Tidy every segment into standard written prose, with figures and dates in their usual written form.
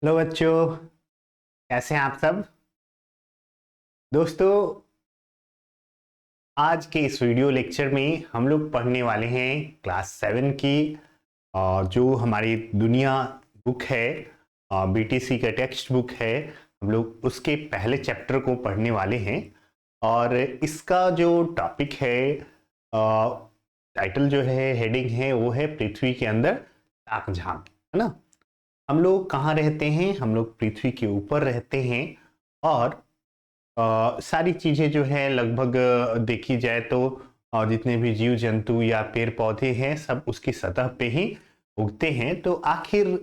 Hello बच्चों, कैसे हैं आप सब। दोस्तों, आज के इस वीडियो लेक्चर में हम लोग पढ़ने वाले हैं क्लास 7 की जो हमारी दुनिया बुक है, बीटीसी का टेक्स्ट बुक है। हम लोग उसके पहले चैप्टर को पढ़ने वाले हैं और इसका जो टॉपिक है, टाइटल जो है, हेडिंग है, वो है पृथ्वी के अंदर ताक झांक, है ना। हम लोग कहाँ रहते हैं? हम लोग पृथ्वी के ऊपर रहते हैं और सारी चीजें जो है लगभग देखी जाए तो जितने भी जीव जंतु या पेड़ पौधे हैं सब उसकी सतह पे ही उगते हैं। तो आखिर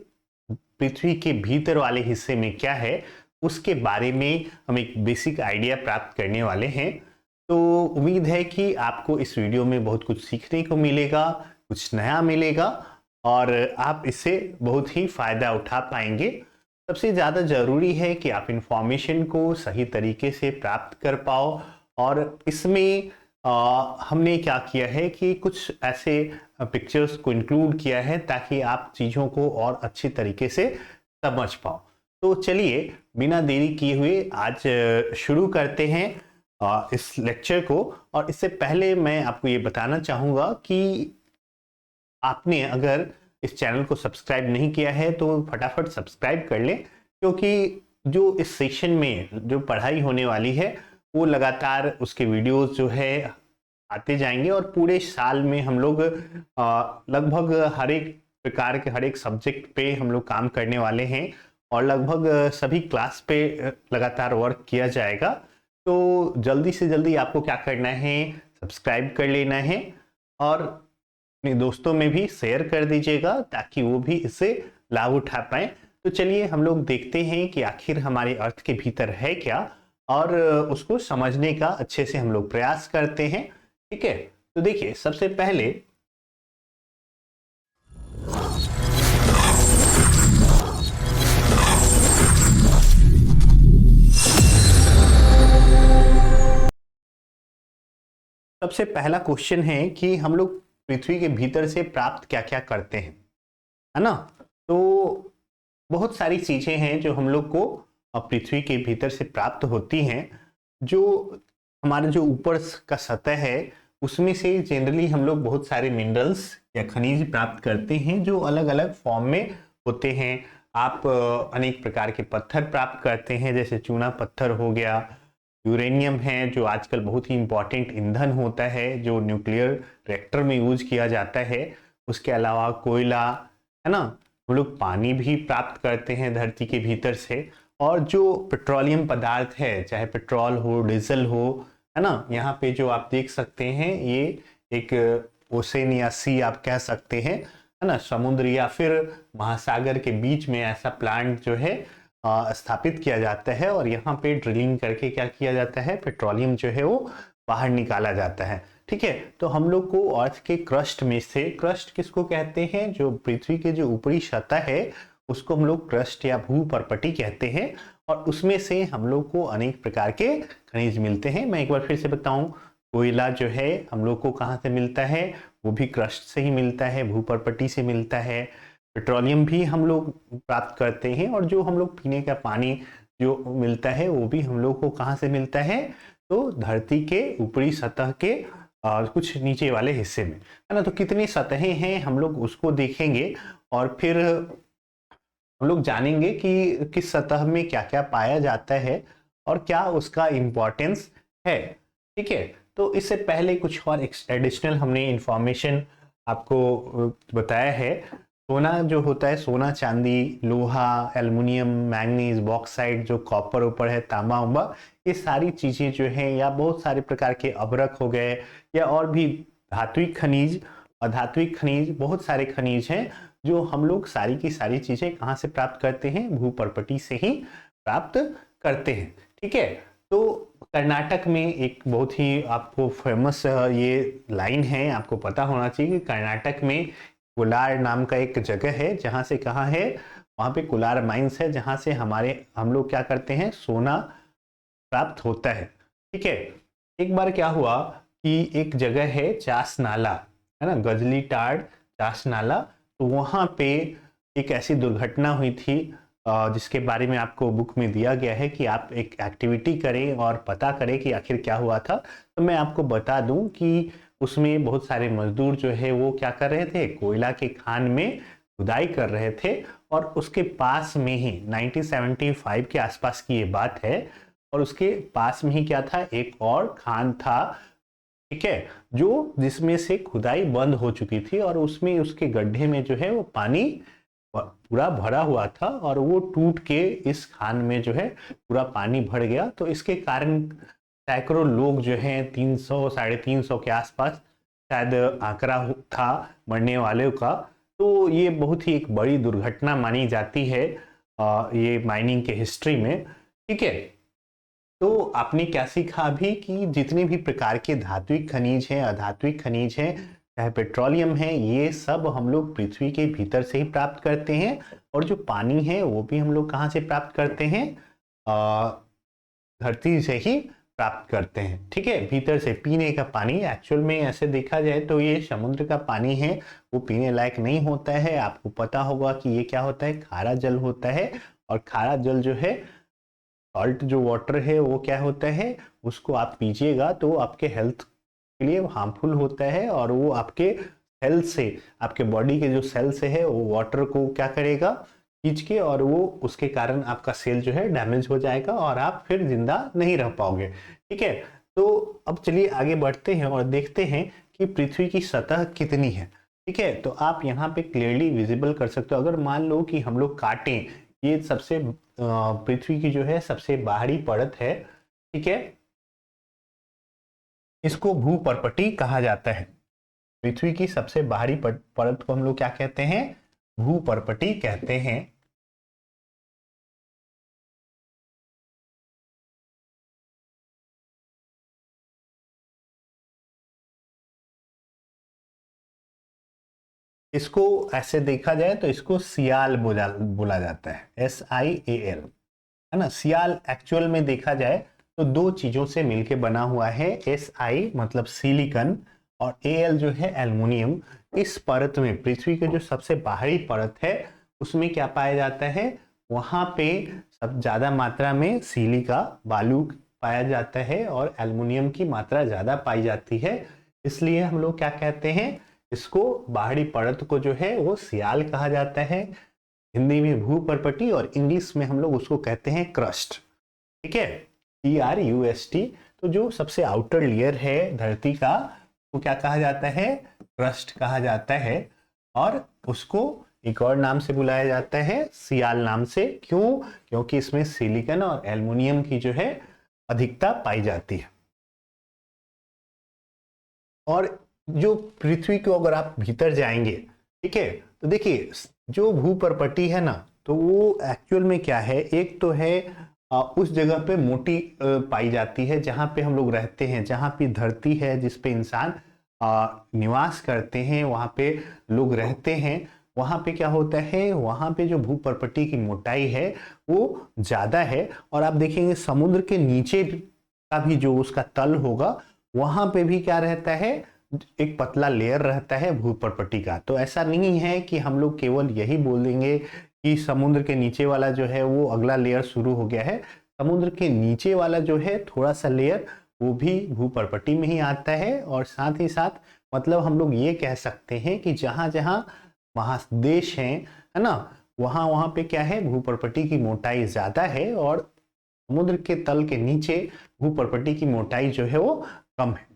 पृथ्वी के भीतर वाले हिस्से में क्या है, उसके बारे में हम एक बेसिक आइडिया प्राप्त करने वाले हैं। तो उम्मीद है कि आपको इस वीडियो में बहुत कुछ सीखने को मिलेगा, कुछ नया मिलेगा और आप इससे बहुत ही फायदा उठा पाएंगे। सबसे ज़्यादा ज़रूरी है कि आप इंफॉर्मेशन को सही तरीके से प्राप्त कर पाओ। और इसमें हमने क्या किया है कि कुछ ऐसे पिक्चर्स को इंक्लूड किया है ताकि आप चीज़ों को और अच्छी तरीके से समझ पाओ। तो चलिए बिना देरी किए हुए आज शुरू करते हैं इस लेक्चर को। और इससे पहले मैं आपको ये बताना चाहूँगा कि आपने अगर इस चैनल को सब्सक्राइब नहीं किया है तो फटाफट सब्सक्राइब कर लें, क्योंकि जो इस सेशन में जो पढ़ाई होने वाली है वो लगातार उसके वीडियोस जो है आते जाएंगे और पूरे साल में हम लोग लगभग हर एक प्रकार के हर एक सब्जेक्ट पे हम लोग काम करने वाले हैं और लगभग सभी क्लास पे लगातार वर्क किया जाएगा। तो जल्दी से जल्दी आपको क्या करना है, सब्सक्राइब कर लेना है और अपने दोस्तों में भी शेयर कर दीजिएगा ताकि वो भी इससे लाभ उठा पाए। तो चलिए हम लोग देखते हैं कि आखिर हमारे अर्थ के भीतर है क्या और उसको समझने का अच्छे से हम लोग प्रयास करते हैं। ठीक है, तो देखिए सबसे पहले सबसे पहला क्वेश्चन है कि हम लोग पृथ्वी के भीतर से प्राप्त क्या क्या करते हैं, है ना। तो बहुत सारी चीजें हैं जो हम लोग को पृथ्वी के भीतर से प्राप्त होती हैं। जो हमारे जो ऊपर का सतह है उसमें से जनरली हम लोग बहुत सारे मिनरल्स या खनिज प्राप्त करते हैं जो अलग अलग फॉर्म में होते हैं। आप अनेक प्रकार के पत्थर प्राप्त करते हैं, जैसे चूना पत्थर हो गया, यूरेनियम है जो आजकल बहुत ही इंपॉर्टेंट ईंधन होता है जो न्यूक्लियर रिएक्टर में यूज किया जाता है। उसके अलावा कोयला, है ना। हम लोग पानी भी प्राप्त करते हैं धरती के भीतर से। और जो पेट्रोलियम पदार्थ है, चाहे पेट्रोल हो, डीजल हो, है ना, यहाँ पे जो आप देख सकते हैं ये एक ओशन या सी आप कह सकते हैं, है ना, समुद्र या फिर महासागर के बीच में ऐसा प्लांट जो है स्थापित किया जाता है और यहाँ पे ड्रिलिंग करके क्या किया जाता है, पेट्रोलियम जो है वो बाहर निकाला जाता है। ठीक है, तो हम लोग को अर्थ के क्रस्ट में से, क्रस्ट किसको कहते हैं, जो पृथ्वी के जो ऊपरी सतह है उसको हम लोग क्रस्ट या भूपर्पटी कहते हैं और उसमें से हम लोग को अनेक प्रकार के खनिज मिलते हैं। मैं एक बार फिर से बताऊं, कोयला जो है हम लोग को कहाँ से मिलता है, वो भी क्रस्ट से ही मिलता है, भूपर्पटी से मिलता है। पेट्रोलियम भी हम लोग प्राप्त करते हैं और जो हम लोग पीने का पानी जो मिलता है वो भी हम लोग को कहाँ से मिलता है, तो धरती के ऊपरी सतह के कुछ नीचे वाले हिस्से में, है ना। तो कितनी सतहें हैं हम लोग उसको देखेंगे और फिर हम लोग जानेंगे कि किस सतह में क्या क्या पाया जाता है और क्या उसका इम्पोर्टेंस है। ठीक है, तो इससे पहले कुछ और एडिशनल हमने इंफॉर्मेशन आपको बताया है। सोना जो होता है, सोना, चांदी, लोहा, एल्युमिनियम, मैंगनीज, बॉक्साइट, जो कॉपर ऊपर है, तांबा उंबा, ये सारी चीजें जो हैं, या बहुत सारे प्रकार के अभ्रक हो गए या और भी धात्विक खनिज, अधात्विक खनिज, बहुत सारे खनिज हैं जो हम लोग सारी की सारी चीजें कहाँ से प्राप्त करते हैं, भूपर्पटी से ही प्राप्त करते हैं। ठीक है, तो कर्नाटक में एक बहुत ही आपको फेमस ये लाइन है, आपको पता होना चाहिए कि कर्नाटक में कोलार नाम का एक जगह है जहाँ से, कहाँ है, वहाँ पे कोलार माइंस है जहाँ से हम लोग क्या करते हैं, सोना प्राप्त होता है। ठीक है, एक बार क्या हुआ कि एक जगह है चास नाला, है ना, गजली टाड़ चास नाला, तो वहाँ पे एक ऐसी दुर्घटना हुई थी जिसके बारे में आपको बुक में दिया गया है कि आप एक एक्टिविटी करें और पता करें कि आखिर क्या हुआ था। तो मैं आपको बता दूं कि उसमें बहुत सारे मजदूर जो है वो क्या कर रहे थे, कोयला के खान में खुदाई कर रहे थे और उसके पास में ही 1975 के आसपास की ये बात है, और उसके पास में ही क्या था, एक और खान था, ठीक है, जो जिसमें से खुदाई बंद हो चुकी थी और उसमें उसके गड्ढे में जो है वो पानी पूरा भरा हुआ था और वो टूट के इस खान में जो है पूरा पानी भर गया। तो इसके कारण सैकड़ों लोग जो हैं 300 350 के आसपास शायद आंकड़ा था मरने वालों का। तो ये बहुत ही एक बड़ी दुर्घटना मानी जाती है ये माइनिंग के हिस्ट्री में, ठीक है। तो आपने क्या सीखा अभी कि जितने भी प्रकार के धात्विक खनिज हैं, अधात्विक खनिज हैं, चाहे पेट्रोलियम है, ये सब हम लोग पृथ्वी के भीतर से ही प्राप्त करते हैं। और जो पानी है वो भी हम लोग कहाँ से प्राप्त करते हैं, धरती से ही प्राप्त करते हैं, ठीक है, भीतर से। पीने का पानी एक्चुअल में ऐसे देखा जाए तो ये समुद्र का पानी है, वो पीने लायक नहीं होता है। आपको पता होगा कि ये क्या होता है, खारा जल होता है। और खारा जल जो है, सॉल्ट जो वाटर है, वो क्या होता है, उसको आप पीजिएगा तो आपके हेल्थ के लिए हार्मफुल होता है और वो आपके हेल्थ से, आपके बॉडी के जो सेल्स है वो वाटर को क्या करेगा, खींच के, और वो उसके कारण आपका सेल जो है डैमेज हो जाएगा और आप फिर जिंदा नहीं रह पाओगे, ठीक है। तो अब चलिए आगे बढ़ते हैं और देखते हैं कि पृथ्वी की सतह कितनी है, ठीक है। तो आप यहाँ पे क्लियरली विजिबल कर सकते हो। अगर मान लो कि हम लोग काटें, ये सबसे पृथ्वी की जो है सबसे बाहरी परत है, ठीक है, इसको भूपर्पटी कहा जाता है। पृथ्वी की सबसे बाहरी परत को हम लोग क्या कहते हैं, भूपर्पटी कहते हैं। इसको ऐसे देखा जाए तो इसको सियाल बोला बोला जाता है, SIAL, है ना। सियाल एक्चुअल में देखा जाए तो दो चीजों से मिलके बना हुआ है। SI मतलब सिलिकन और AL जो है एल्युमिनियम। इस परत में, पृथ्वी के जो सबसे बाहरी परत है, उसमें क्या पाया जाता है, वहां पे सब ज्यादा मात्रा में सिलिका बालू पाया जाता है और एल्युमिनियम की मात्रा ज्यादा पाई जाती है। इसलिए हम लोग क्या कहते हैं, इसको बाहरी परत को जो है वो सियाल कहा जाता है, हिंदी में भूपर्पटी, और इंग्लिश में हम लोग उसको कहते हैं क्रस्ट, ठीक है, CRUST। तो जो सबसे आउटर लेयर है धरती का, वो क्या कहा जाता है, क्रस्ट कहा जाता है। और उसको एक और नाम से बुलाया जाता है, सियाल नाम से। क्यों, क्योंकि इसमें सिलिकॉन और एल्युमिनियम की जो है अधिकता पाई जाती है। और जो पृथ्वी को अगर आप भीतर जाएंगे, ठीक है, तो देखिए जो भूपर्पटी है ना, तो वो एक्चुअल में क्या है, एक तो है उस जगह पे मोटी पाई जाती है जहाँ पे हम लोग रहते हैं, जहाँ पे धरती है जिस पे इंसान निवास करते हैं, वहाँ पे लोग रहते हैं। वहाँ पे क्या होता है, वहाँ पे जो भूपर्पटी की मोटाई है वो ज्यादा है। और आप देखेंगे समुद्र के नीचे का भी जो उसका तल होगा, वहां पे भी क्या रहता है, एक पतला लेयर रहता है भूपर्पटी का। तो ऐसा नहीं है कि हम लोग केवल यही बोल देंगे कि समुद्र के नीचे वाला जो है वो अगला लेयर शुरू हो गया है। समुद्र के नीचे वाला जो है थोड़ा सा लेयर, वो भी भूपर्पटी में ही आता है। और साथ ही साथ मतलब हम लोग ये कह सकते हैं कि जहां जहां महादेश हैं, है ना, वहां वहां पे क्या है, भूपर्पटी की मोटाई ज्यादा है और समुद्र के तल के नीचे भूपर्पटी की मोटाई जो है वो कम है,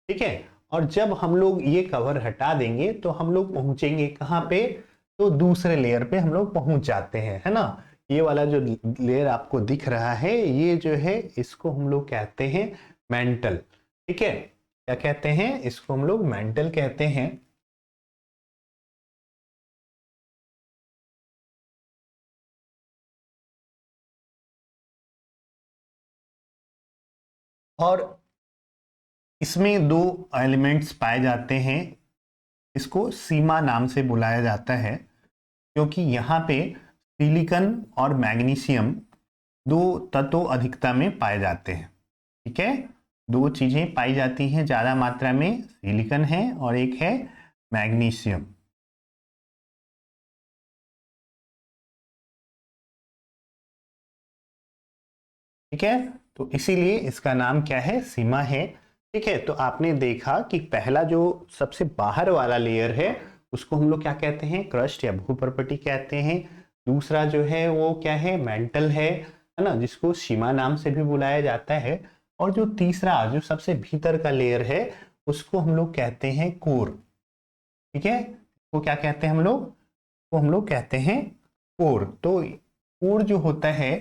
ठीक है। और जब हम लोग ये कवर हटा देंगे तो हम लोग पहुंचेंगे कहाँ पे, तो दूसरे लेयर पे हम लोग पहुंच जाते हैं, है ना। ये वाला जो लेयर आपको दिख रहा है, ये जो है इसको हम लोग कहते हैं मेंटल, ठीक है। क्या कहते हैं, इसको हम लोग मेंटल कहते हैं। और इसमें दो एलिमेंट्स पाए जाते हैं। इसको सीमा नाम से बुलाया जाता है क्योंकि यहाँ पे सिलिकॉन और मैग्नीशियम दो तत्व अधिकता में पाए जाते हैं, ठीक है। दो चीजें पाई जाती हैं ज्यादा मात्रा में, सिलिकॉन है और एक है मैग्नीशियम। ठीक है, तो इसीलिए इसका नाम क्या है, सीमा है। ठीक है, तो आपने देखा कि पहला जो सबसे बाहर वाला लेयर है उसको हम लोग क्या कहते हैं, क्रस्ट या भूपर्पटी कहते हैं। दूसरा जो है वो क्या है, मेंटल है ना, जिसको सीमा नाम से भी बुलाया जाता है। और जो तीसरा जो सबसे भीतर का लेयर है उसको हम लोग कहते हैं कोर। ठीक है, वो क्या कहते हैं हम लोग, वो हम लोग कहते हैं कोर। तो कोर जो होता है,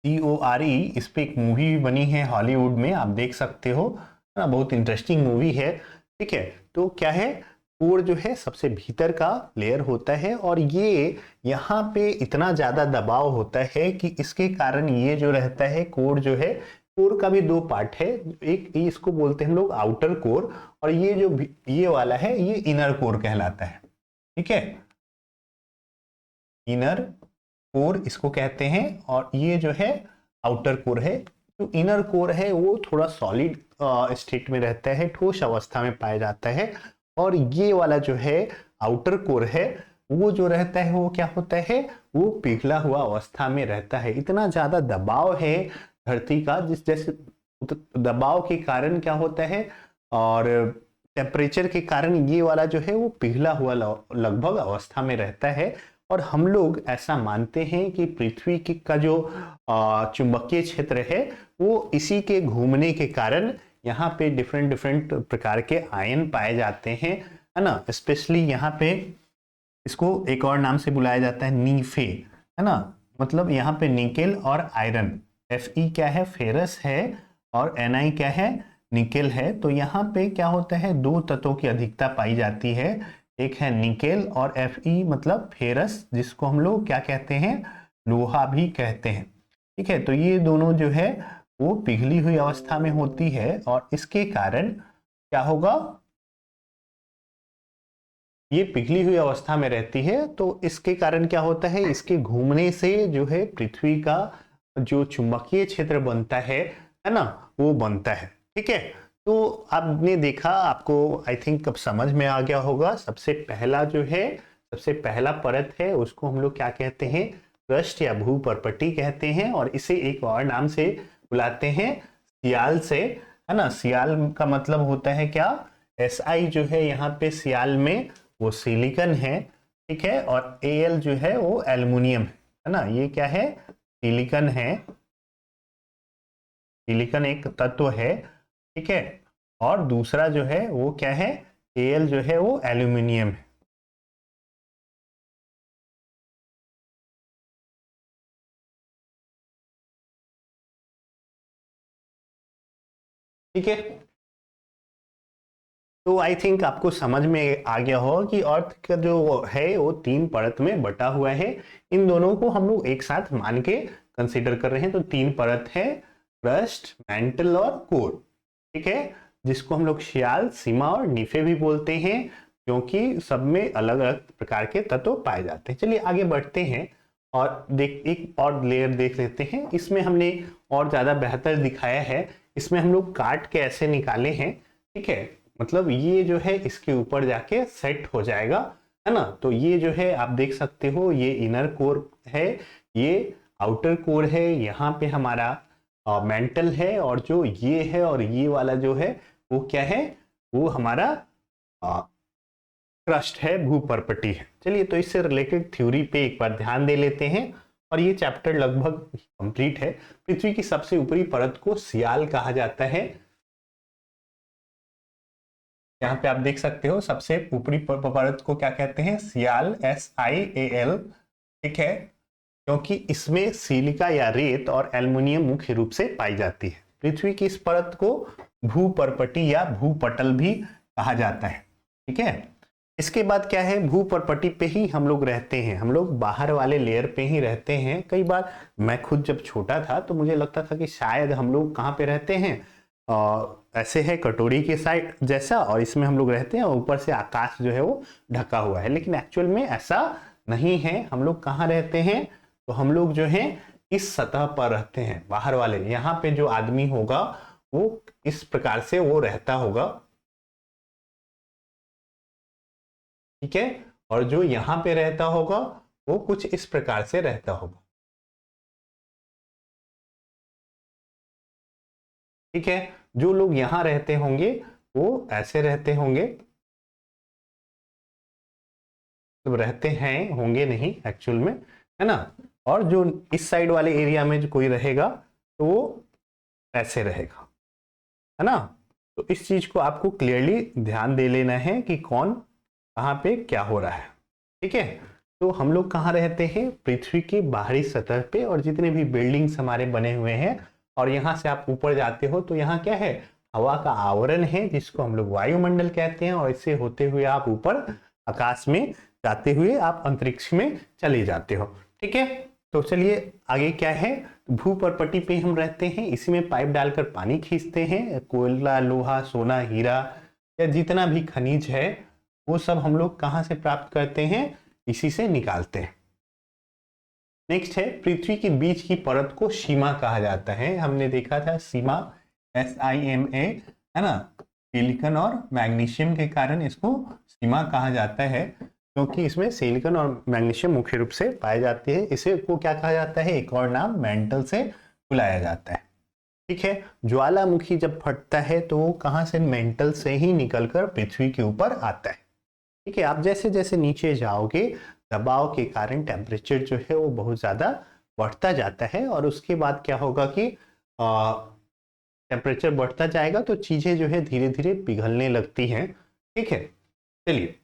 CORE, इस पे एक मूवी भी बनी है हॉलीवुड में, आप देख सकते हो ना, बहुत इंटरेस्टिंग मूवी है। ठीक है, तो क्या है, कोर जो है सबसे भीतर का लेयर होता है और ये यहाँ पे इतना ज्यादा दबाव होता है कि इसके कारण ये जो रहता है कोर जो है, कोर का भी दो पार्ट है, एक इसको बोलते हैं हम लोग आउटर कोर, और ये जो ये वाला है ये इनर कोर कहलाता है। ठीक है, इनर कोर इसको कहते हैं, और ये जो है आउटर कोर है। जो इनर कोर है वो थोड़ा सॉलिड स्टेट में रहता है, ठोस अवस्था में पाया जाता है। और ये वाला जो है आउटर कोर है, वो जो रहता है वो क्या होता है, वो पिघला हुआ अवस्था में रहता है। इतना ज्यादा दबाव है धरती का, जिस जैसे दबाव के कारण क्या होता है, और टेम्परेचर के कारण ये वाला जो है वो पिघला हुआ लगभग अवस्था में रहता है। और हम लोग ऐसा मानते हैं कि पृथ्वी की का जो चुंबकीय क्षेत्र है वो इसी के घूमने के कारण यहाँ पे डिफरेंट डिफरेंट प्रकार के आयन पाए जाते हैं, है ना। स्पेशली यहाँ पे इसको एक और नाम से बुलाया जाता है नीफे, है ना, मतलब यहाँ पे निकेल और आयरन। Fe क्या है, फेरस है, और Na क्या है, निकेल है। तो यहाँ पे क्या होता है, दो तत्वों की अधिकता पाई जाती है, एक है निकेल और Fe मतलब फेरस, जिसको हम लोग क्या कहते हैं, लोहा भी कहते हैं। ठीक है, तो ये दोनों जो है वो पिघली हुई अवस्था में होती है, और इसके कारण क्या होगा, ये पिघली हुई अवस्था में रहती है। तो इसके कारण क्या होता है, इसके घूमने से जो है पृथ्वी का जो चुंबकीय क्षेत्र बनता है ना, वो बनता है। ठीक है, तो आपने देखा, आपको आई थिंक अब समझ में आ गया होगा। सबसे पहला जो है, सबसे पहला परत है उसको हम लोग क्या कहते हैं, क्रस्ट या भूपर्पटी कहते हैं, और इसे एक और नाम से बुलाते हैं, सियाल से, है ना। सियाल का मतलब होता है क्या, SI जो है यहाँ पे सियाल में वो सिलिकन है। ठीक है, और Al जो है वो एल्युमिनियम है ना, ये क्या है, सिलिकन है, सिलिकन एक तत्व है। ठीक है, और दूसरा जो है वो क्या है, Al जो है वो एल्यूमिनियम है। ठीक है, तो आई थिंक आपको समझ में आ गया हो कि अर्थ का जो है वो तीन परत में बटा हुआ है। इन दोनों को हम लोग एक साथ मान के कंसीडर कर रहे हैं। तो तीन परत है, क्रस्ट, मैंटल और कोर। ठीक है, जिसको हम लोग शियाल, सीमा और नीफे भी बोलते हैं, क्योंकि सब में अलग अलग प्रकार के तत्व पाए जाते हैं। चलिए आगे बढ़ते हैं और देख एक और लेयर देख लेते हैं। इसमें हमने और ज्यादा बेहतर दिखाया है, इसमें हम लोग काट के ऐसे निकाले हैं। ठीक है, मतलब ये जो है इसके ऊपर जाके सेट हो जाएगा, है ना। तो ये जो है आप देख सकते हो, ये इनर कोर है, ये आउटर कोर है, यहाँ पे हमारा मेंटल है, और जो ये है और ये वाला जो है वो क्या है, वो हमारा क्रस्ट है, भूपर्पटी है। चलिए, तो इससे रिलेटेड थ्योरी पे एक बार ध्यान दे लेते हैं, और ये चैप्टर लगभग कंप्लीट है। पृथ्वी की सबसे ऊपरी परत को सियाल कहा जाता है। यहाँ पे आप देख सकते हो, सबसे ऊपरी परत को क्या कहते हैं, सियाल, SiAl। ठीक है, क्योंकि इसमें सिलिका या रेत और एल्युमिनियम मुख्य रूप से पाई जाती है। पृथ्वी की इस परत को भूपर्पटी या भूपटल भी कहा जाता है। ठीक है, इसके बाद क्या है, भूपर्पटी पे ही हम लोग रहते हैं, हम लोग बाहर वाले लेयर पे ही रहते हैं। कई बार मैं खुद जब छोटा था तो मुझे लगता था कि शायद हम लोग कहाँ पे रहते हैं, ऐसे है कटोरी के साइड जैसा, और इसमें हम लोग रहते हैं, और ऊपर से आकाश जो है वो ढका हुआ है। लेकिन एक्चुअल में ऐसा नहीं है। हम लोग कहाँ रहते हैं, तो हम लोग जो है इस सतह पर रहते हैं, बाहर वाले। यहाँ पे जो आदमी होगा वो इस प्रकार से वो रहता होगा। ठीक है, और जो यहाँ पे रहता होगा वो कुछ इस प्रकार से रहता होगा। ठीक है, जो लोग यहां रहते होंगे वो ऐसे रहते होंगे, तो रहते हैं, होंगे नहीं एक्चुअल में, है ना। और जो इस साइड वाले एरिया में जो कोई रहेगा तो वो ऐसे रहेगा, है ना। तो इस चीज को आपको क्लियरली ध्यान दे लेना है कि कौन कहाँ पे क्या हो रहा है। ठीक है, तो हम लोग कहाँ रहते हैं, पृथ्वी की बाहरी सतह पे, और जितने भी बिल्डिंग्स हमारे बने हुए हैं, और यहाँ से आप ऊपर जाते हो तो यहाँ क्या है, हवा का आवरण है जिसको हम लोग वायुमंडल कहते हैं, और इससे होते हुए आप ऊपर आकाश में जाते हुए आप अंतरिक्ष में चले जाते हो। ठीक है, तो चलिए आगे क्या है, भूपर्पटी पे हम रहते हैं, इसी में पाइप डालकर पानी खींचते हैं, कोयला, लोहा, सोना, हीरा या जितना भी खनिज है वो सब हम लोग कहाँ से प्राप्त करते हैं, इसी से निकालते हैं। नेक्स्ट है, पृथ्वी के बीच की परत को सीमा कहा जाता है। हमने देखा था सीमा, SIMA, है ना, सिलिकॉन और मैग्नीशियम के कारण इसको सीमा कहा जाता है, क्योंकि इसमें सिलिकॉन और मैग्नीशियम मुख्य रूप से पाए जाते हैं। इसे को क्या कहा जाता है, एक और नाम मेंटल से बुलाया जाता है। ठीक है, ज्वालामुखी जब फटता है तो वो कहाँ से, मेंटल से ही निकलकर पृथ्वी के ऊपर आता है। ठीक है, आप जैसे जैसे नीचे जाओगे दबाव के कारण टेम्परेचर जो है वो बहुत ज़्यादा बढ़ता जाता है, और उसके बाद क्या होगा कि टेम्परेचर बढ़ता जाएगा तो चीज़ें जो है धीरे धीरे पिघलने लगती हैं। ठीक है, चलिए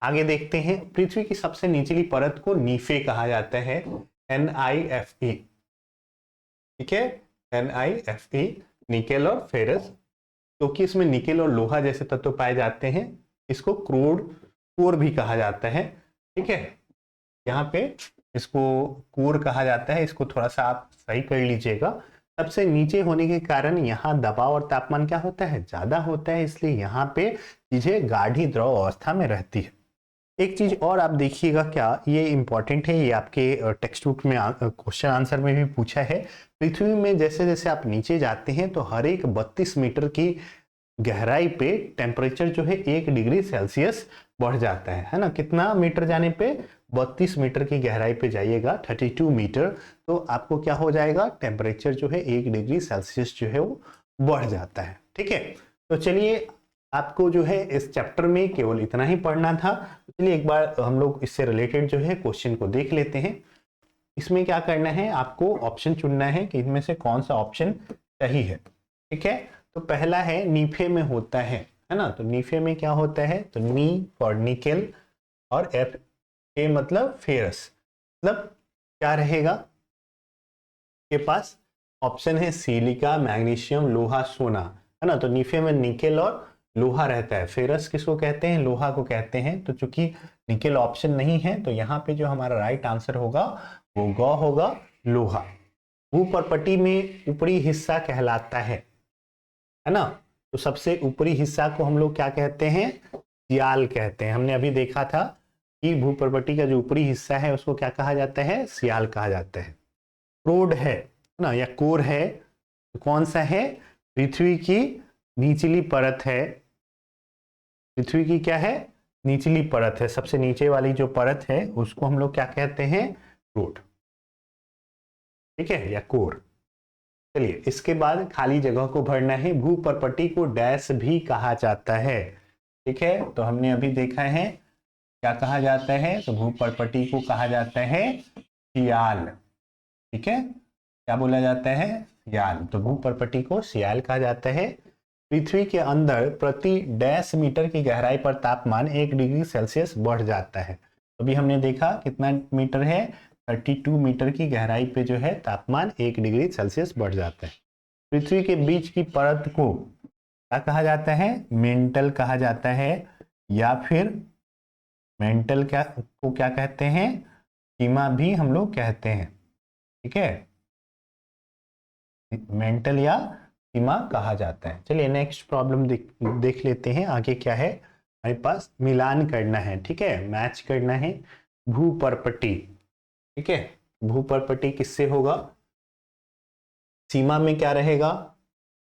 आगे देखते हैं। पृथ्वी की सबसे निचली परत को नीफे कहा जाता है, NIFE। ठीक है, NIFE, निकेल और फेरस, क्योंकि इसमें निकेल और लोहा जैसे तत्व पाए जाते हैं। इसको कोर भी कहा जाता है। ठीक है, यहाँ पे इसको कोर कहा जाता है, इसको थोड़ा सा आप सही कर लीजिएगा। सबसे नीचे होने के कारण यहाँ दबाव और तापमान क्या होता है, ज्यादा होता है, इसलिए यहाँ पे चीजें गाढ़ी द्रव अवस्था में रहती है। एक चीज और आप देखिएगा, क्या ये इंपॉर्टेंट है, ये आपके टेक्स्ट बुक में क्वेश्चन आंसर में भी पूछा है। पृथ्वी में जैसे जैसे आप नीचे जाते हैं तो हर एक 32 मीटर की गहराई पे टेम्परेचर जो है 1 डिग्री सेल्सियस बढ़ जाता है ना। कितना मीटर जाने पे, 32 मीटर की गहराई पे जाइएगा, 32 मीटर, तो आपको क्या हो जाएगा, टेम्परेचर जो है 1 डिग्री सेल्सियस जो है वो बढ़ जाता है। ठीक है, तो चलिए आपको जो है इस चैप्टर में केवल इतना ही पढ़ना था। चलिए एक बार हम लोग इससे रिलेटेड जो है क्वेश्चन को देख लेते हैं। इसमें क्या करना है, आपको ऑप्शन चुनना है कि इनमें से कौन सा ऑप्शन सही है। ठीक है, तो पहला है नीफे में होता है ना। तो नीफे में क्या होता है, तो नी फॉर निकेल और एफ ए मतलब फेरस, मतलब क्या रहेगा के पास, ऑप्शन है सिलिका, मैग्नीशियम, लोहा, सोना, है ना। तो नीफे में निकेल और लोहा रहता है, फेरस किसको कहते हैं, लोहा को कहते हैं। तो चूंकि निकेल ऑप्शन नहीं है तो यहाँ पे जो हमारा राइट आंसर होगा वो ग होगा, लोहा। भूपर्पटी में ऊपरी हिस्सा कहलाता है ना। तो सबसे ऊपरी हिस्सा को हम लोग क्या कहते हैं, सियाल कहते हैं। हमने अभी देखा था कि भूपर्पटी का जो ऊपरी हिस्सा है उसको क्या कहा जाता है, सियाल कहा जाता है। क्रोड है ना, या कोर है, तो कौन सा है, पृथ्वी की निचली परत है। पृथ्वी की क्या है, निचली परत है, सबसे नीचे वाली जो परत है उसको हम लोग क्या कहते हैं, क्रोड। ठीक है, या कोर। चलिए इसके बाद खाली जगह को भरना है। भूपर्पटी को डैश भी कहा जाता है। ठीक है, तो हमने अभी देखा है क्या कहा जाता है, तो भूपर्पटी को कहा जाता है सियाल। ठीक है, क्या बोला जाता है, सियाल। तो भूपर्पटी को सियाल कहा जाता है। पृथ्वी के अंदर प्रति डैश मीटर की गहराई पर तापमान 1 डिग्री सेल्सियस बढ़ जाता है। अभी हमने देखा कितना मीटर है, 32 मीटर की गहराई पे जो है तापमान 1 डिग्री सेल्सियस बढ़ जाता है। पृथ्वी के बीच की परत को क्या कहा जाता है, मेंटल कहा जाता है, या फिर मेंटल क्या कहते हैं, सीमा भी हम लोग कहते हैं। ठीक है, मेंटल या सीमा कहा जाता है। चलिए नेक्स्ट प्रॉब्लम देख लेते हैं। आगे क्या है हमारे पास, मिलान करना है। ठीक है, मैच करना है भूपर्पटी। ठीक है, भूपर्पटी किससे होगा, सीमा में क्या रहेगा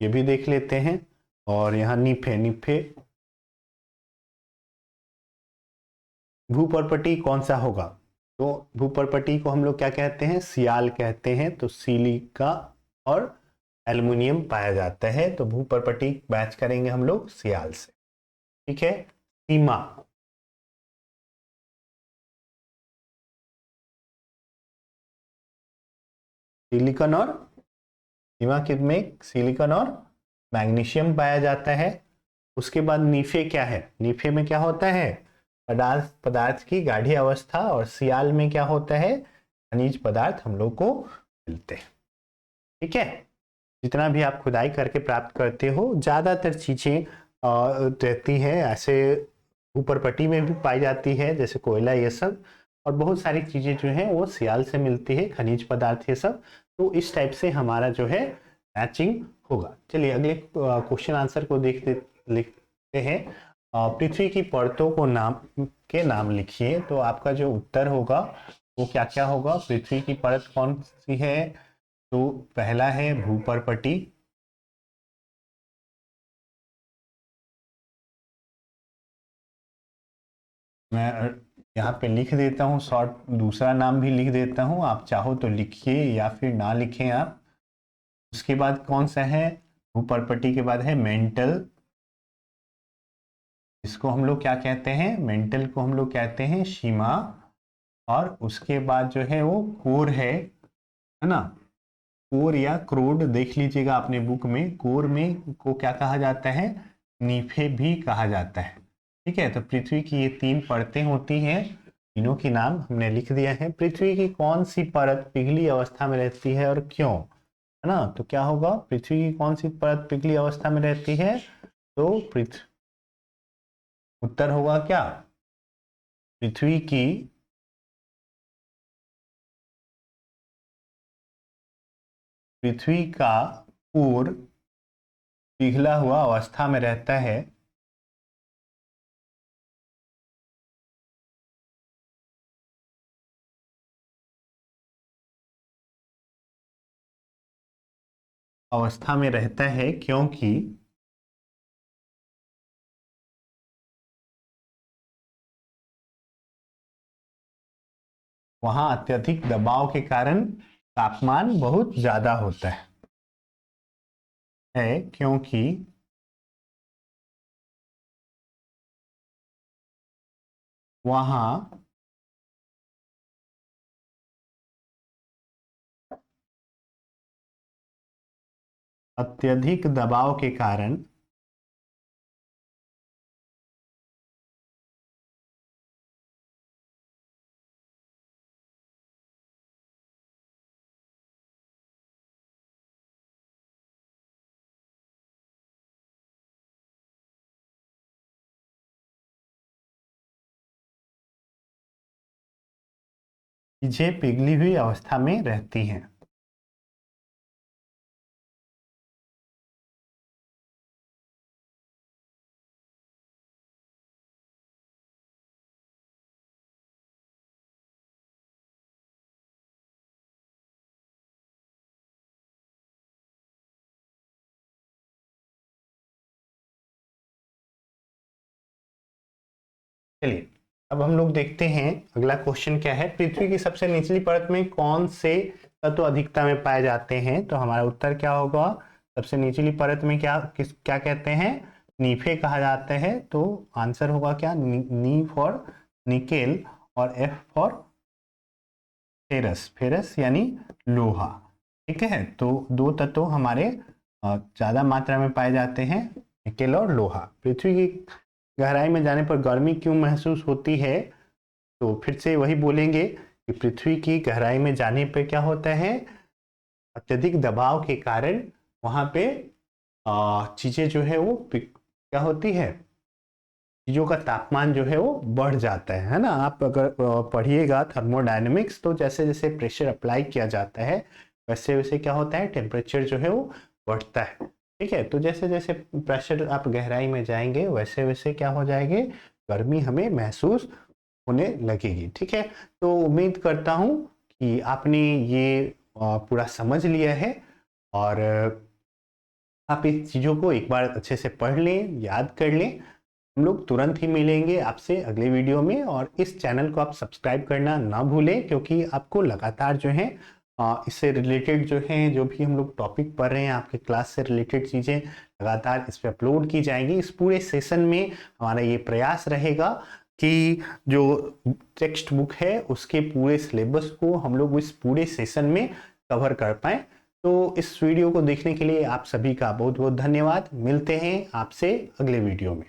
ये भी देख लेते हैं। और यहाँ निफे, निफे भूपर्पटी कौन सा होगा, तो भूपर्पटी को हम लोग क्या कहते हैं, सियाल कहते हैं। तो सिलिका और एल्युमिनियम पाया जाता है, तो भूपर्पटी मैच करेंगे हम लोग सियाल से। ठीक है। सीमा, सिलिकॉन और सीमा में सिलिकॉन और मैग्नीशियम पाया जाता है। उसके बाद नीफे क्या है, नीफे में क्या होता है, पदार्थ की गाढ़ी अवस्था, और सियाल में क्या होता है, खनिज पदार्थ हम लोग को मिलते हैं। ठीक है। जितना भी आप खुदाई करके प्राप्त करते हो, ज्यादातर चीजें रहती है ऐसे ऊपर पट्टी में भी पाई जाती है, जैसे कोयला ये सब, और बहुत सारी चीजें जो है वो सियाल से मिलती है, खनिज पदार्थ ये सब। तो इस टाइप से हमारा जो है मैचिंग होगा। चलिए अगले क्वेश्चन आंसर को लिखते हैं। पृथ्वी की परतों को नाम लिखिए। तो आपका जो उत्तर होगा वो क्या क्या होगा, पृथ्वी की परत कौन सी है, तो पहला है भूपर्पटी, मैं यहाँ पे लिख देता हूँ शॉर्ट, दूसरा नाम भी लिख देता हूँ, आप चाहो तो लिखिए या फिर ना लिखें आप। उसके बाद कौन सा है, भूपर्पटी के बाद है मेंटल, इसको हम लोग क्या कहते हैं, मेंटल को हम लोग कहते हैं सीमा। और उसके बाद जो है वो कोर है ना, कोर या क्रोड देख लीजिएगा अपने बुक में, कोर में को क्या कहा जाता है, नीफे भी कहा जाता है। ठीक है। तो पृथ्वी की ये 3 परतें होती हैं, तीनों के नाम हमने लिख दिया है। पृथ्वी की कौन सी परत पिघली अवस्था में रहती है और क्यों, है ना, तो क्या होगा, पृथ्वी की कौन सी परत पिघली अवस्था में रहती है, तो पृथ्वी, उत्तर होगा क्या, पृथ्वी की पृथ्वी का कोर पिघला हुआ अवस्था में रहता है, अवस्था में रहता है क्योंकि वहां अत्यधिक दबाव के कारण तापमान बहुत ज्यादा होता है क्योंकि वहां अत्यधिक दबाव के कारण चीजें पिघली हुई अवस्था में रहती हैं। चलिए अब हम लोग देखते हैं अगला क्वेश्चन क्या है, पृथ्वी की सबसे निचली परत में कौन से तत्व अधिकता में पाए जाते हैं, तो हमारा उत्तर क्या होगा, सबसे निचली परत में क्या कहते हैं, नीफे कहा जाता है। तो आंसर होगा क्या, नी फॉर निकेल और एफ फॉर फेरस, फेरस यानी लोहा। ठीक है। तो दो तत्व हमारे ज्यादा मात्रा में पाए जाते हैं, निकेल और लोहा। पृथ्वी की गहराई में जाने पर गर्मी क्यों महसूस होती है, तो फिर से वही बोलेंगे कि पृथ्वी की गहराई में जाने पर क्या होता है, अत्यधिक दबाव के कारण वहां पे चीजें जो है वो क्या होती है, चीजों का तापमान जो है वो बढ़ जाता है ना। आप अगर पढ़िएगा थर्मोडायनेमिक्स, तो जैसे जैसे प्रेशर अप्लाई किया जाता है वैसे वैसे क्या होता है, टेम्परेचर जो है वो बढ़ता है। ठीक है। तो जैसे जैसे प्रेशर आप गहराई में जाएंगे वैसे वैसे क्या हो जाएंगे, गर्मी हमें महसूस होने लगेगी। ठीक है। तो उम्मीद करता हूँ कि आपने ये पूरा समझ लिया है, और आप इस चीज़ों को एक बार अच्छे से पढ़ लें, याद कर लें। हम लोग तुरंत ही मिलेंगे आपसे अगले वीडियो में। और इस चैनल को आप सब्सक्राइब करना ना भूलें, क्योंकि आपको लगातार जो है इससे रिलेटेड जो है, जो भी हम लोग टॉपिक पढ़ रहे हैं, आपके क्लास से रिलेटेड चीज़ें लगातार इस पर अपलोड की जाएंगी। इस पूरे सेशन में हमारा ये प्रयास रहेगा कि जो टेक्स्ट बुक है उसके पूरे सिलेबस को हम लोग इस पूरे सेशन में कवर कर पाएँ। तो इस वीडियो को देखने के लिए आप सभी का बहुत बहुत धन्यवाद। मिलते हैं आपसे अगले वीडियो में।